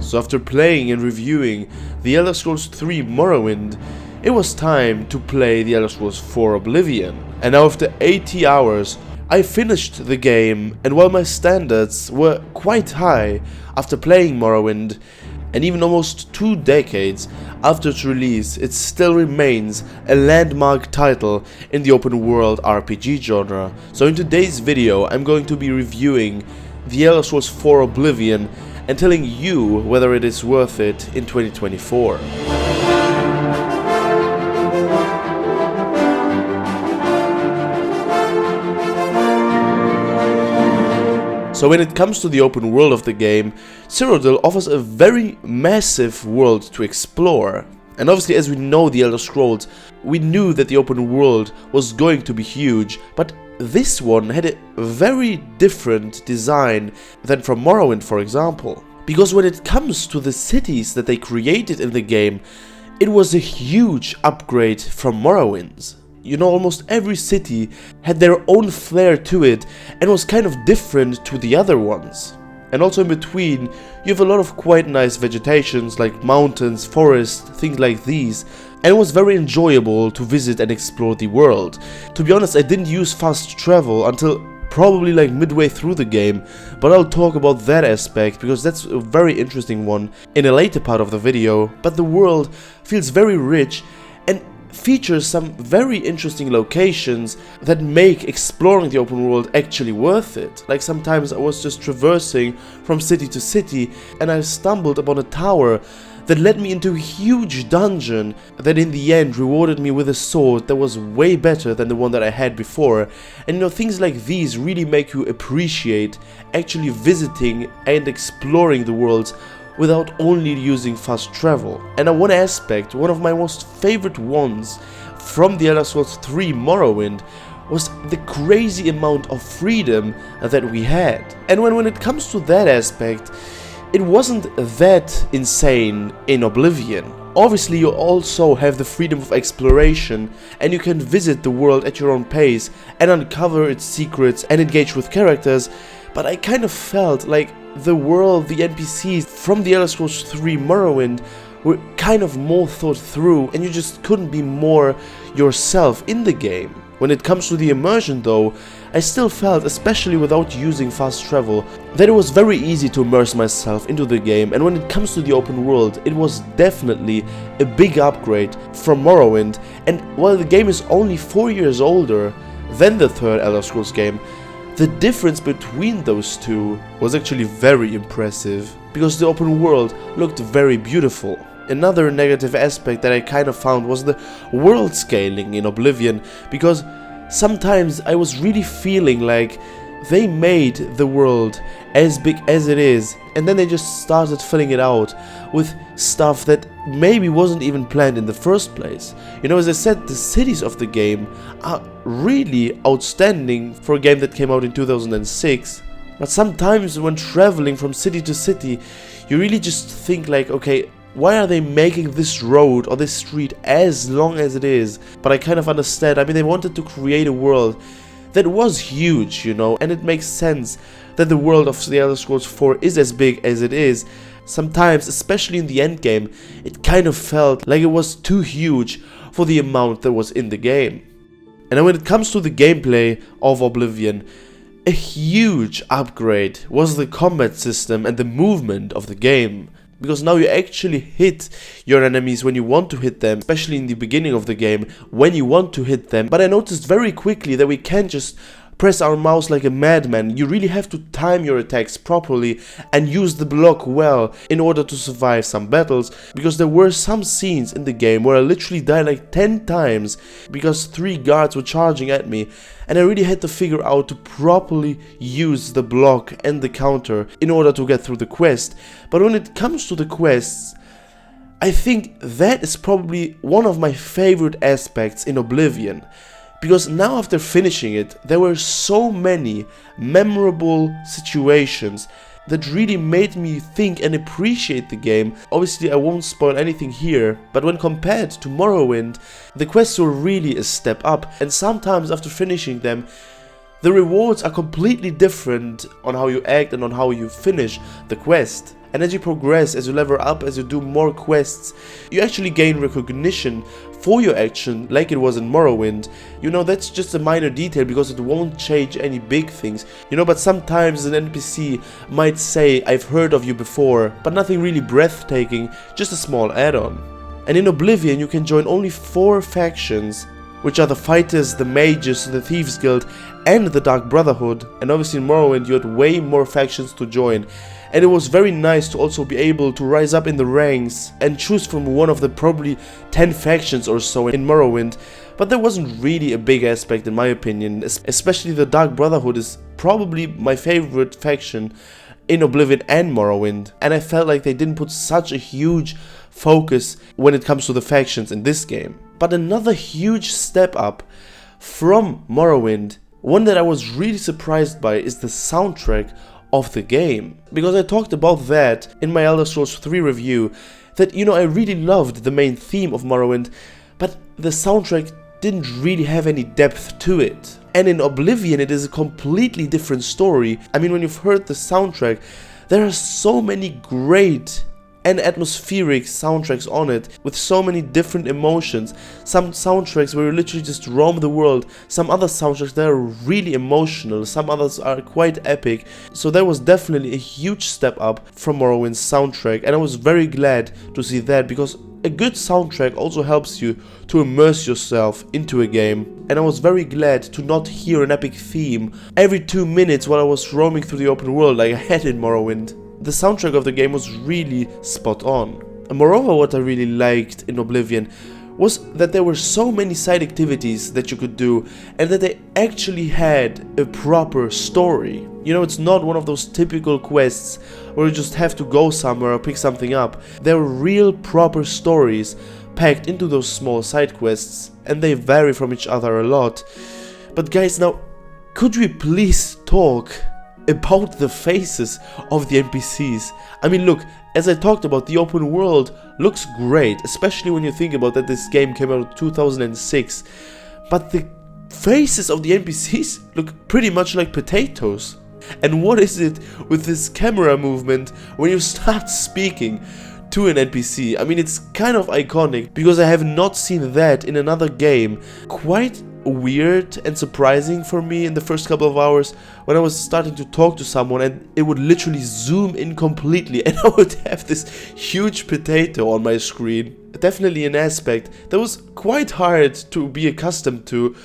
So after playing and reviewing The Elder Scrolls 3 Morrowind, it was time to play The Elder Scrolls 4 Oblivion. And now after 80 hours, I finished the game, and while my standards were quite high after playing Morrowind, and even almost 2 decades after its release, it still remains a landmark title in the open world RPG genre. So in today's video, I'm going to be reviewing The Elder Scrolls 4 Oblivion and telling you whether it is worth it in 2024. So when it comes to the open world of the game, Cyrodiil offers a very massive world to explore. And obviously, as we know The Elder Scrolls, we knew that the open world was going to be huge, but this one had a very different design than from Morrowind, for example. Because when it comes to the cities that they created in the game, it was a huge upgrade from Morrowind's. You know, almost every city had their own flair to it and was kind of different to the other ones. And also in between, you have a lot of quite nice vegetations like mountains, forests, things like these. And it was very enjoyable to visit and explore the world. To be honest, I didn't use fast travel until probably like midway through the game, but I'll talk about that aspect because that's a very interesting one in a later part of the video. But the world feels very rich and features some very interesting locations that make exploring the open world actually worth it. Like sometimes I was just traversing from city to city and I stumbled upon a tower that led me into a huge dungeon that in the end rewarded me with a sword that was way better than the one that I had before. And you know, things like these really make you appreciate actually visiting and exploring the world without only using fast travel. And one aspect, one of my most favorite ones from The Elder Scrolls 3 Morrowind, was the crazy amount of freedom that we had. And when it comes to that aspect, it wasn't that insane in Oblivion. Obviously, you also have the freedom of exploration and you can visit the world at your own pace and uncover its secrets and engage with characters, but I kind of felt like the world, the NPCs from The Elder Scrolls 3 Morrowind were kind of more thought through and you just couldn't be more yourself in the game. When it comes to the immersion though, I still felt, especially without using fast travel, that it was very easy to immerse myself into the game, and when it comes to the open world, it was definitely a big upgrade from Morrowind. And while the game is only 4 years older than the third Elder Scrolls game, the difference between those two was actually very impressive, because the open world looked very beautiful. Another negative aspect that I kind of found was the world scaling in Oblivion, because sometimes I was really feeling like they made the world as big as it is and then they just started filling it out with stuff that maybe wasn't even planned in the first place. You know, as I said, the cities of the game are really outstanding for a game that came out in 2006, but sometimes when traveling from city to city, you really just think like, okay, why are they making this road or this street as long as it is? But I kind of understand. I mean, they wanted to create a world that was huge, you know, and it makes sense that the world of The Elder Scrolls 4 is as big as it is. Sometimes, especially in the end game, it kind of felt like it was too huge for the amount that was in the game. And when it comes to the gameplay of Oblivion, a huge upgrade was the combat system and the movement of the game. Because now you actually hit your enemies when you want to hit them, especially in the beginning of the game, when you want to hit them. But I noticed very quickly that we can't just press our mouse like a madman. You really have to time your attacks properly and use the block well in order to survive some battles, because there were some scenes in the game where I literally died like 10 times because 3 guards were charging at me, and I really had to figure out to properly use the block and the counter in order to get through the quest. But when it comes to the quests, I think that is probably one of my favorite aspects in Oblivion. Because now after finishing it, there were so many memorable situations that really made me think and appreciate the game. Obviously I won't spoil anything here, but when compared to Morrowind, the quests were really a step up, and sometimes after finishing them, the rewards are completely different on how you act and on how you finish the quest. And as you progress, as you level up, as you do more quests, you actually gain recognition for your action like it was in Morrowind. You know, that's just a minor detail because it won't change any big things. You know, but sometimes an NPC might say, I've heard of you before, but nothing really breathtaking, just a small add-on. And in Oblivion you can join only 4 factions, which are the Fighters, the Mages, the Thieves Guild, and the Dark Brotherhood. And obviously in Morrowind you had way more factions to join. And it was very nice to also be able to rise up in the ranks and choose from one of the probably 10 factions or so in Morrowind. But there wasn't really a big aspect in my opinion, especially the Dark Brotherhood is probably my favorite faction in Oblivion and Morrowind. And I felt like they didn't put such a huge focus when it comes to the factions in this game. But another huge step up from Morrowind, one that I was really surprised by, is the soundtrack of the game. Because I talked about that in my Elder Scrolls 3 review, that, you know, I really loved the main theme of Morrowind, but the soundtrack didn't really have any depth to it. And in Oblivion it is a completely different story. I mean, when you've heard the soundtrack, there are so many great and atmospheric soundtracks on it, with so many different emotions. Some soundtracks where you literally just roam the world, some other soundtracks that are really emotional, some others are quite epic. So there was definitely a huge step up from Morrowind's soundtrack, and I was very glad to see that, because a good soundtrack also helps you to immerse yourself into a game. And I was very glad to not hear an epic theme every 2 minutes while I was roaming through the open world like I had in Morrowind. The soundtrack of the game was really spot on. And moreover, what I really liked in Oblivion was that there were so many side activities that you could do, and that they actually had a proper story. You know, it's not one of those typical quests where you just have to go somewhere or pick something up. There were real proper stories packed into those small side quests, and they vary from each other a lot. But guys, now, could we please talk about the faces of the NPCs? I mean, look, as I talked about, the open world looks great, especially when you think about that this game came out in 2006, but the faces of the NPCs look pretty much like potatoes. And what is it with this camera movement when you start speaking to an NPC? I mean, it's kind of iconic, because I have not seen that in another game. Quite weird and surprising for me in the first couple of hours when I was starting to talk to someone and it would literally zoom in completely and I would have this huge potato on my screen. Definitely an aspect that was quite hard to be accustomed to,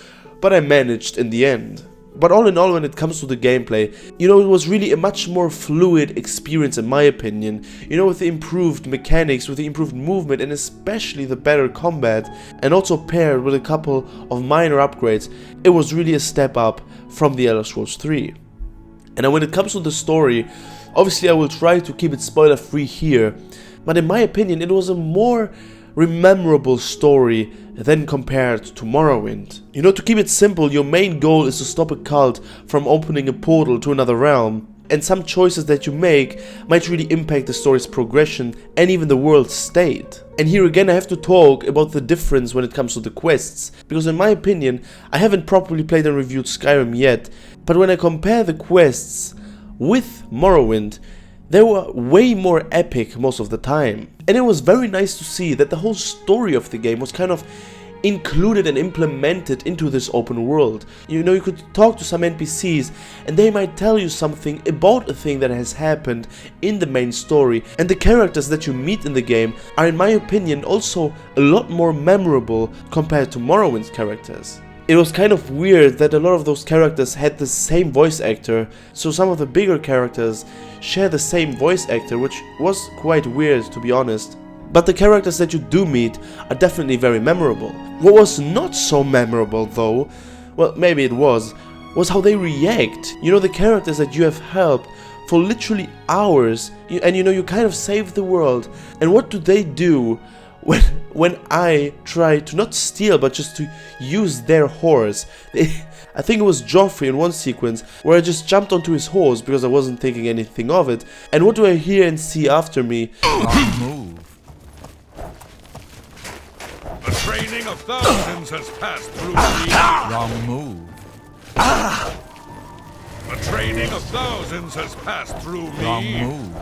but I managed in the end. But all in all, when it comes to the gameplay, you know, it was really a much more fluid experience in my opinion. You know, with the improved mechanics, with the improved movement, and especially the better combat, and also paired with a couple of minor upgrades, it was really a step up from the Elder Scrolls 3. And when it comes to the story, obviously I will try to keep it spoiler free here, but in my opinion it was a more rememberable story than compared to Morrowind. You know, to keep it simple, your main goal is to stop a cult from opening a portal to another realm, and some choices that you make might really impact the story's progression and even the world's state. And here again I have to talk about the difference when it comes to the quests, because in my opinion, I haven't properly played and reviewed Skyrim yet, but when I compare the quests with Morrowind, they were way more epic most of the time. And it was very nice to see that the whole story of the game was kind of included and implemented into this open world. You know, you could talk to some NPCs and they might tell you something about a thing that has happened in the main story, and the characters that you meet in the game are, in my opinion, also a lot more memorable compared to Morrowind's characters. It was kind of weird that a lot of those characters had the same voice actor, so some of the bigger characters share the same voice actor, which was quite weird to be honest. But the characters that you do meet are definitely very memorable. What was not so memorable though, well maybe it was how they react. You know, the characters that you have helped for literally hours, and you know, you kind of saved the world, and what do they do when I try to not steal but just to use their horse? I think it was Joffrey in one sequence where I just jumped onto his horse because I wasn't thinking anything of it, and what do I hear and see after me? Wrong move. The training of thousands has passed through me. Wrong move. The training of thousands has passed through Wrong me. move.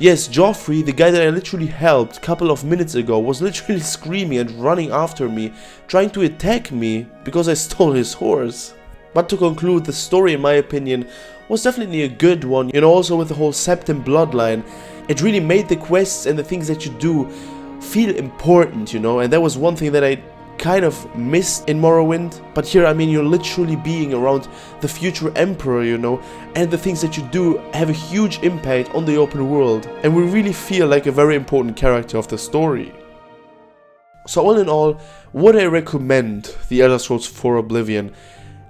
Yes, Joffrey, the guy that I literally helped a couple of minutes ago, was literally screaming and running after me, trying to attack me because I stole his horse. But to conclude, the story, in my opinion, was definitely a good one. You know, also with the whole Septim bloodline, it really made the quests and the things that you do feel important, you know, and that was one thing that I kind of missed in Morrowind. But here, I mean, you're literally being around the future emperor, you know, and the things that you do have a huge impact on the open world, and we really feel like a very important character of the story. So all in all, would I recommend The Elder Scrolls IV Oblivion?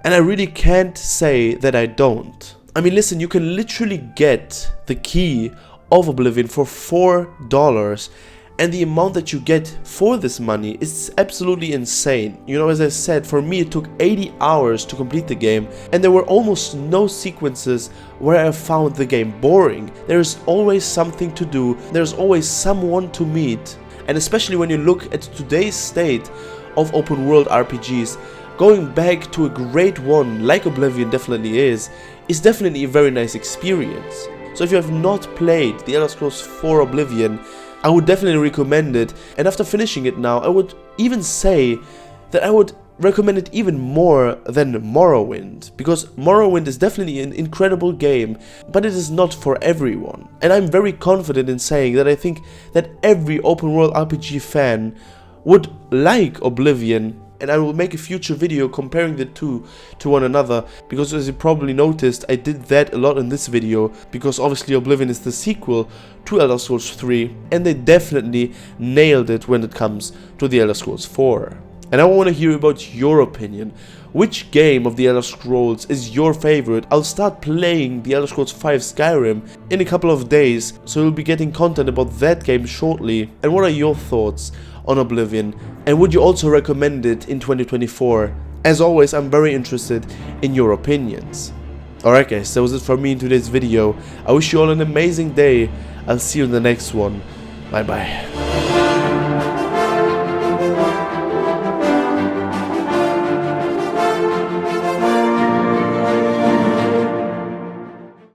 And I really can't say that I don't. I mean, listen, you can literally get the key of Oblivion for $4, and the amount that you get for this money is absolutely insane. You know, as I said, for me it took 80 hours to complete the game, and there were almost no sequences where I found the game boring. There is always something to do, there's always someone to meet, and especially when you look at today's state of open world RPGs, going back to a great one like Oblivion definitely is definitely a very nice experience. So if you have not played The Elder Scrolls IV Oblivion, I would definitely recommend it, and after finishing it now, I would even say that I would recommend it even more than Morrowind, because Morrowind is definitely an incredible game, but it is not for everyone. And I'm very confident in saying that I think that every open world RPG fan would like Oblivion, and I will make a future video comparing the two to one another, because as you probably noticed, I did that a lot in this video, because obviously Oblivion is the sequel to Elder Scrolls 3, and they definitely nailed it when it comes to the Elder Scrolls 4. And I want to hear about your opinion. Which game of the Elder Scrolls is your favorite? I'll start playing the Elder Scrolls 5 Skyrim in a couple of days, so you'll be getting content about that game shortly. And what are your thoughts on Oblivion, and would you also recommend it in 2024? As always, I'm very interested in your opinions. Alright guys, that was it for me in today's video. I wish you all an amazing day. I'll see you in the next one. Bye bye.